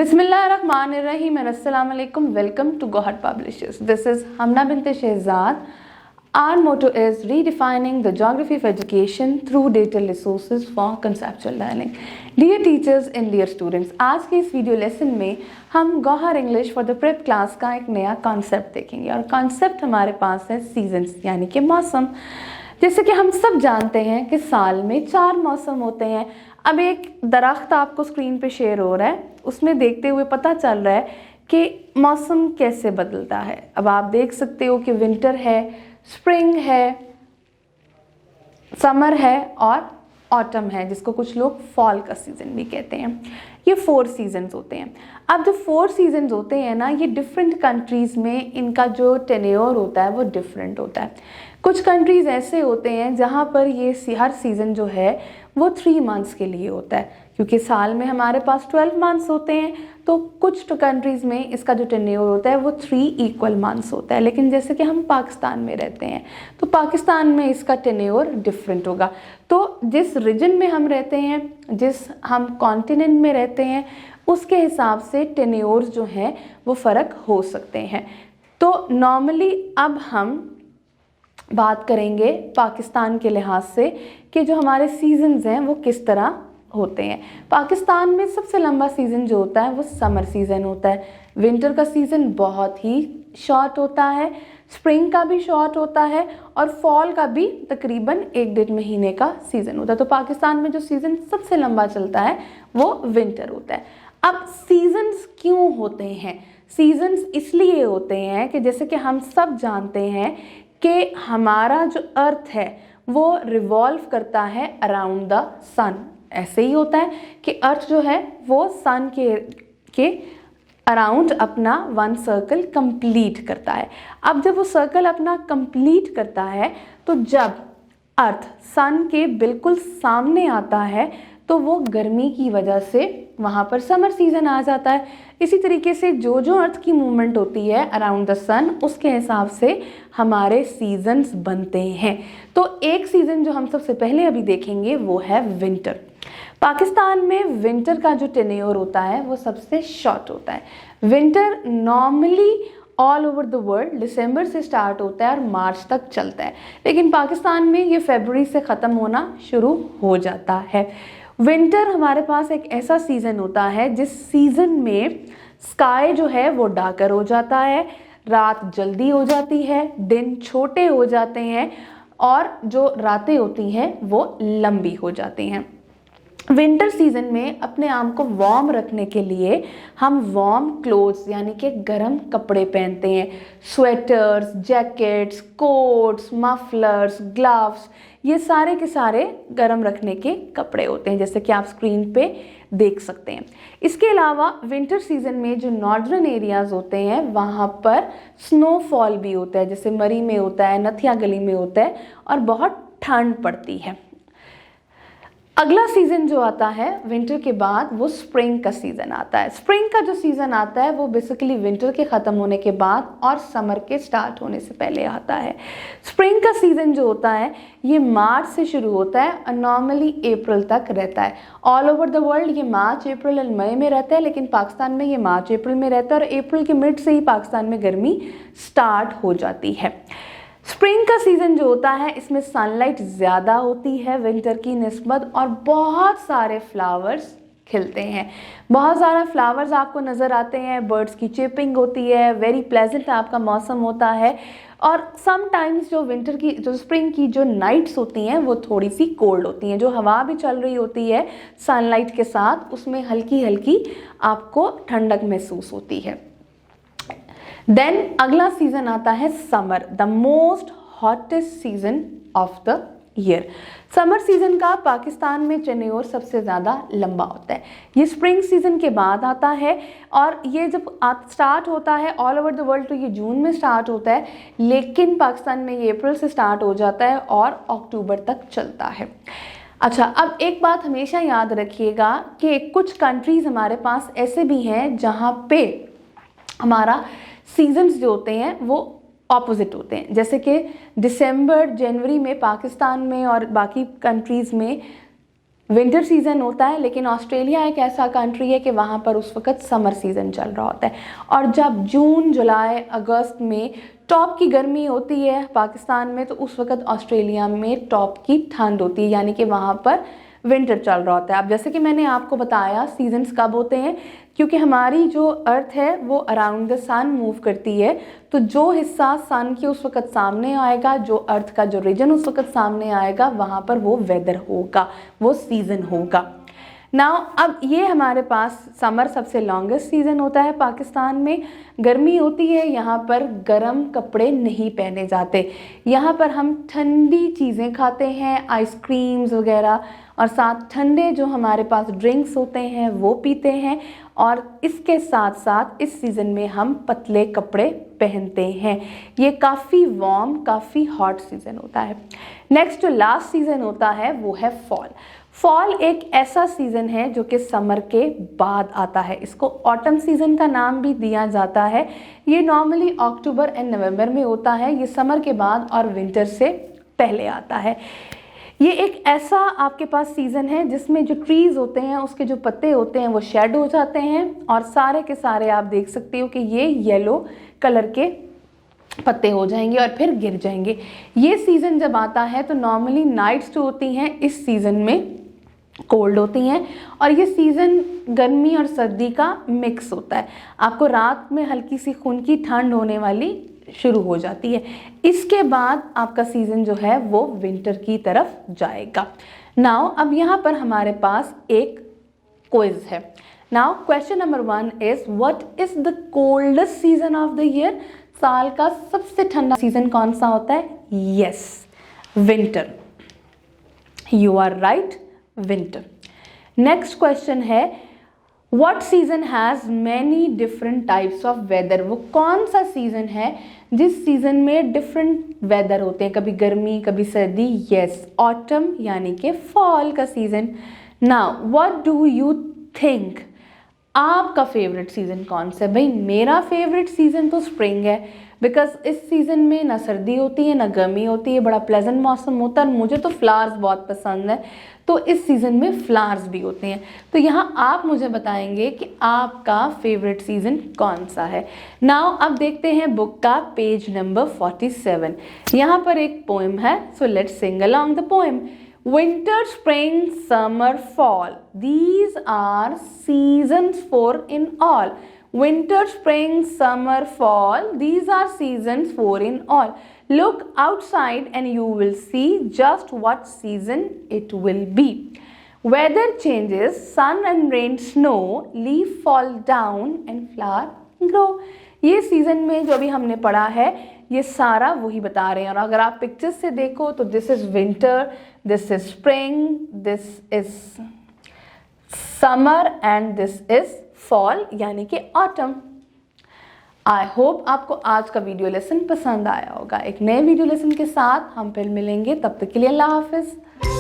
बिस्मिल्लाहिर्रहमानिर्रहीम and अस्सलाम वालेकुम. Welcome to Gohar Publishers. This is Hamna bint Shehzad. Our motto is redefining the geography of education through data resources for conceptual learning. Dear teachers and dear students, आज के इस video lesson में हम Gauhar English for the prep class का एक नया concept देखेंगे और कॉन्सेप्ट हमारे पास है सीजन्स यानी कि मौसम. जैसे कि हम सब जानते हैं कि साल में 4 मौसम होते हैं. अब एक दरख्त आपको स्क्रीन पे शेयर हो रहा है, उसमें देखते हुए पता चल रहा है कि मौसम कैसे बदलता है. अब आप देख सकते हो कि विंटर है, स्प्रिंग है, समर है और ऑटम है, जिसको कुछ लोग फॉल का सीज़न भी कहते हैं. ये 4 सीजन्स होते हैं. अब जो 4 सीजन्स होते हैं ना, ये डिफरेंट कंट्रीज़ में इनका जो टेन्योर होता है वो डिफरेंट होता है. कुछ कंट्रीज़ ऐसे होते हैं जहाँ पर ये हर सीज़न जो है वो 3 मंथ्स के लिए होता है, क्योंकि साल में हमारे पास 12 मंथ्स होते हैं. तो कुछ कंट्रीज़ में इसका जो टेन्योर होता है वो 3 इक्वल मंथ्स होता है. लेकिन जैसे कि हम पाकिस्तान में रहते हैं तो पाकिस्तान में इसका टेन्योर डिफरेंट होगा. तो जिस रीजन में हम रहते हैं, जिस हम कॉन्टिनेंट में रहते हैं, उसके हिसाब से टेन्योर्स जो हैं वो फ़र्क हो सकते हैं. तो नॉर्मली अब हम बात करेंगे पाकिस्तान के लिहाज से कि जो हमारे सीजन्स हैं वो किस तरह होते हैं. पाकिस्तान में सबसे लंबा सीज़न जो होता है वो समर सीज़न होता है. विंटर का सीज़न बहुत ही शॉर्ट होता है, स्प्रिंग का भी शॉर्ट होता है और फॉल का भी तकरीबन 1-1.5 महीने का सीज़न होता है. तो पाकिस्तान में जो सीज़न सबसे लंबा चलता है वो विंटर होता है. अब सीजन्स क्यों होते हैं? सीजन्स इसलिए होते हैं कि जैसे कि हम सब जानते हैं कि हमारा जो अर्थ है वो रिवॉल्व करता है अराउंड द सन. ऐसे ही होता है कि अर्थ जो है वो सन के अराउंड अपना 1 सर्कल कंप्लीट करता है. अब जब वो सर्कल अपना कंप्लीट करता है तो जब अर्थ सन के बिल्कुल सामने आता है तो वो गर्मी की वजह से वहाँ पर समर सीज़न आ जाता है. इसी तरीके से जो जो अर्थ की मूवमेंट होती है अराउंड द सन, उसके हिसाब से हमारे सीजन्स बनते हैं. तो एक सीज़न जो हम सबसे पहले अभी देखेंगे वो है विंटर. पाकिस्तान में विंटर का जो टेन्योर होता है वो सबसे शॉर्ट होता है. Winter normally all over the world दिसंबर से स्टार्ट होता है और मार्च तक चलता है, लेकिन पाकिस्तान में ये फरवरी से ख़त्म होना शुरू हो जाता है. विंटर हमारे पास एक ऐसा सीज़न होता है जिस सीज़न में स्काई जो है वो डार्कर हो जाता है, रात जल्दी हो जाती है, दिन छोटे हो जाते हैं और जो रातें होती हैं वो लंबी हो जाती हैं. विंटर सीज़न में अपने आप को वार्म रखने के लिए हम वार्म क्लोथ्स यानी कि गर्म कपड़े पहनते हैं. Sweaters, jackets, quotes, mufflers, gloves, ये सारे के सारे गर्म रखने के कपड़े होते हैं, जैसे कि आप स्क्रीन पे देख सकते हैं. इसके अलावा विंटर सीज़न में जो नॉर्दर्न एरियाज़ होते हैं वहाँ पर स्नोफॉल भी होता है, जैसे मरी में होता है, नथिया गली में होता है और बहुत ठंड पड़ती है. अगला सीज़न जो आता है विंटर के बाद वो स्प्रिंग का सीज़न आता है. स्प्रिंग का जो सीज़न आता है वो बेसिकली विंटर के ख़त्म होने के बाद और समर के स्टार्ट होने से पहले आता है. स्प्रिंग का सीज़न जो होता है ये मार्च से शुरू होता है और नॉर्मली अप्रैल तक रहता है. ऑल ओवर द वर्ल्ड ये मार्च, अप्रैल और मई में रहता है, लेकिन पाकिस्तान में ये मार्च अप्रैल में रहता है और अप्रैल के मिड से ही पाकिस्तान में गर्मी स्टार्ट हो जाती है. स्प्रिंग का सीज़न जो होता है इसमें सनलाइट ज़्यादा होती है विंटर की निस्बत और बहुत सारे फ्लावर्स खिलते हैं. बहुत सारे फ्लावर्स आपको नज़र आते हैं, बर्ड्स की चिपिंग होती है, वेरी प्लेजेंट आपका मौसम होता है. और समटाइम्स जो स्प्रिंग की जो नाइट्स होती हैं वो थोड़ी सी कोल्ड होती हैं. जो हवा भी चल रही होती है सनलाइट के साथ, उसमें हल्की हल्की आपको ठंडक महसूस होती है. देन अगला सीज़न आता है summer, the most hottest season off the year. Summer season का पाकिस्तान में टेन्योर सबसे ज़्यादा लंबा होता है. ये स्प्रिंग सीज़न के बाद आता है और ये जब स्टार्ट होता है ऑल ओवर द वर्ल्ड तो ये जून में स्टार्ट होता है, लेकिन पाकिस्तान में ये अप्रैल से स्टार्ट हो जाता है और अक्टूबर तक चलता है. अच्छा, अब एक बात हमेशा याद रखिएगा कि कुछ कंट्रीज़ हमारे पास ऐसे भी हैं जहाँ पे हमारा सीजन्स जो होते हैं वो ऑपोजिट होते हैं. जैसे कि दिसंबर जनवरी में पाकिस्तान में और बाकी कंट्रीज़ में विंटर सीजन होता है, लेकिन ऑस्ट्रेलिया एक ऐसा कंट्री है कि वहाँ पर उस वक्त समर सीजन चल रहा होता है। और जब जून, जुलाई, अगस्त में टॉप की गर्मी होती है पाकिस्तान में, तो उस वक्त ऑस्ट्रेलिया में टॉप की ठंड होती है, यानी कि वहाँ पर विंटर चल रहा होता है। अब जैसे कि मैंने आपको बताया सीजन्स कब होते हैं, क्योंकि हमारी जो अर्थ है वो अराउंड द सन मूव करती है, तो जो हिस्सा सन के उस वक्त सामने आएगा, जो अर्थ का जो रीजन उस वक्त सामने आएगा, वहाँ पर वो वेदर होगा, वो सीज़न होगा। नाउ अब ये हमारे पास समर सबसे लॉन्गेस्ट सीज़न होता है पाकिस्तान में। गर्मी होती है, यहाँ पर गर्म कपड़े नहीं पहने जाते, यहाँ पर हम ठंडी चीज़ें खाते हैं, आइसक्रीम्स वगैरह, और साथ ठंडे जो हमारे पास ड्रिंक्स होते हैं वो पीते हैं। और इसके साथ साथ इस सीज़न में हम पतले कपड़े पहनते हैं। ये काफ़ी वार्म, काफ़ी हॉट सीज़न होता है। नेक्स्ट जो लास्ट सीज़न होता है वो है फॉल। फॉल एक ऐसा सीज़न है जो कि समर के बाद आता है, इसको ऑटम सीज़न का नाम भी दिया जाता है। ये नॉर्मली अक्टूबर एंड नवंबर में होता है, ये समर के बाद और विंटर से पहले आता है। ये एक ऐसा आपके पास सीज़न है जिसमें जो ट्रीज़ होते हैं उसके जो पत्ते होते हैं वो शेड हो जाते हैं, और सारे के सारे आप देख सकते हो कि ये येलो कलर के पत्ते हो जाएंगे और फिर गिर जाएंगे। ये सीज़न जब आता है तो नॉर्मली नाइट्स जो होती हैं इस सीज़न में कोल्ड होती हैं, और ये सीज़न गर्मी और सर्दी का मिक्स होता है। आपको रात में हल्की सी खुनकी ठंड होने वाली शुरू हो जाती है। इसके बाद आपका सीज़न जो है वो विंटर की तरफ जाएगा। नाउ अब यहाँ पर हमारे पास एक क्विज है। Now question number 1 is what is the coldest season of the year? साल का सबसे ठंडा सीजन कौन सा होता है? Yes, winter. You are right, winter. Next question है what season has many different types of weather? वो कौन सा सीजन है जिस सीजन में डिफरेंट वेदर होते हैं, कभी गर्मी कभी सर्दी? यस, ऑटम यानी कि फॉल का season. Now what do you think, आपका फेवरेट सीज़न कौन सा है? भाई मेरा फेवरेट सीज़न तो स्प्रिंग है, बिकॉज इस सीज़न में ना सर्दी होती है ना गर्मी होती है, बड़ा प्लेजेंट मौसम होता है। मुझे तो फ्लावर्स बहुत पसंद है, तो इस सीज़न में फ्लावर्स भी होते हैं। तो यहाँ आप मुझे बताएंगे कि आपका फेवरेट सीज़न कौन सा है। नाउ अब देखते हैं बुक का पेज नंबर 47। यहाँ पर एक पोएम है, so let's sing along the poem. Winter, spring, summer, fall, these are seasons four in all. Winter, spring, summer, fall, these are seasons four in all. Look outside and you will see just what season it will be. Weather changes, sun and rain, snow, leaf fall down and flower grow. ये season में जो अभी हमने पढ़ा है ये सारा वही बता रहे हैं। और अगर आप पिक्चर्स से देखो तो this is winter, this is spring, this is summer and this is fall यानी कि ऑटम। आई होप आपको आज का वीडियो लेसन पसंद आया होगा। एक नए वीडियो लेसन के साथ हम फिर मिलेंगे, तब तक के लिए अल्लाह हाफिज़।